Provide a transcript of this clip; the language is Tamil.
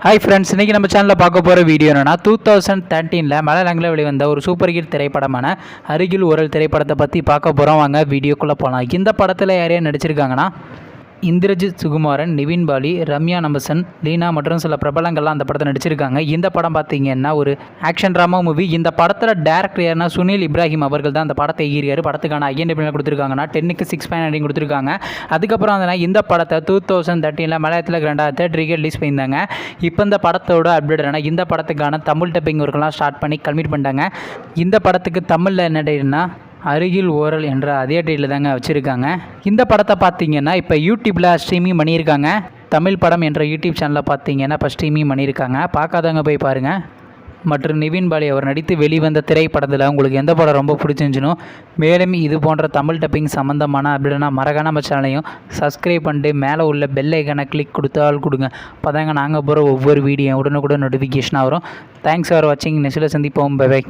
ஹாய் ஃப்ரெண்ட்ஸ், இன்றைக்கி நம்ம சேனலில் பார்க்க போகிற வீடியோ என்னென்னா 2013 மலையாளங்களில் வெளிவந்த ஒரு சூப்பர் ஹிட் திரைப்படமான அருகில் ஓரல் திரைப்படத்தை பற்றி பார்க்க போகிறோம். வாங்க வீடியோக்குள்ளே போகலாம். இந்த படத்தில் யாரையா நடிச்சிருக்காங்கன்னா இந்திரஜித் சுகுமாரன், நிவின் பாலி, ரம்யா நம்பசன், லீனா மற்றும் சில பிரபலங்கள்லாம் அந்த படத்தை நடிச்சிருக்காங்க. இந்த படம் பார்த்தீங்கன்னா ஒரு ஆக்ஷன் ட்ராமா மூவி. இந்த படத்தில் டேரக்டர் யாருன்னா சுனில் இப்ராஹிம் அவர்கள் தான் அந்த படத்தை ஈரியார். படத்துக்கான IMDb கொடுத்துருக்காங்கன்னா 10க்கு 6.9 கொடுத்துருக்காங்க. அதுக்கப்புறம் வந்து இந்த படத்தை 2013 மலையாளத்தில் ரெண்டாவது தேட்டருக்கு ரிலீஸ் பண்ணியிருந்தாங்க. இப்போ இந்த படத்தோட அப்டேட் என்ன, இந்த படத்துக்கான தமிழ் டப்பிங் ஒர்க்கெல்லாம் ஸ்டார்ட் பண்ணி கம்ப்ளீட் பண்ணிட்டாங்க. இந்த படத்துக்கு தமிழில் என்ன டேட்னா அருகில் ஓரல் என்ற அதே டைட்டில் தாங்க வச்சுருக்காங்க. இந்த படத்தை பார்த்தீங்கன்னா இப்போ யூடியூப்பில் ஸ்ட்ரீமிங் பண்ணியிருக்காங்க. தமிழ் படம் என்ற யூடியூப் சேனலில் பார்த்தீங்கன்னா இப்போ ஸ்ட்ரீமிங் பண்ணியிருக்காங்க. பார்க்காதவங்க போய் பாருங்கள். மற்றும் நிவின் பாலி அவர் நடித்து வெளிவந்த திரைப்படத்தில் உங்களுக்கு எந்த படம் ரொம்ப பிடிச்சிருந்துச்சுனோ, மேலும் இது போன்ற தமிழ் டப்பிங் சம்மந்தமான அப்படின்னா மறக்காம நம்ம சேனலையும் சப்ஸ்கிரைப் பண்ணிட்டு மேலே உள்ள பெல் ஐக்கானை கிளிக் கொடுத்தால் கொடுங்க. அப்போ தாங்க நாங்கள் போகிற ஒவ்வொரு வீடியோ உடனுக்குடன் நோட்டிஃபிகேஷனாக வரும். தேங்க்ஸ் ஃபார் வாட்சிங். நெக்ஸ்ட்டில் சந்திப்போம். பை.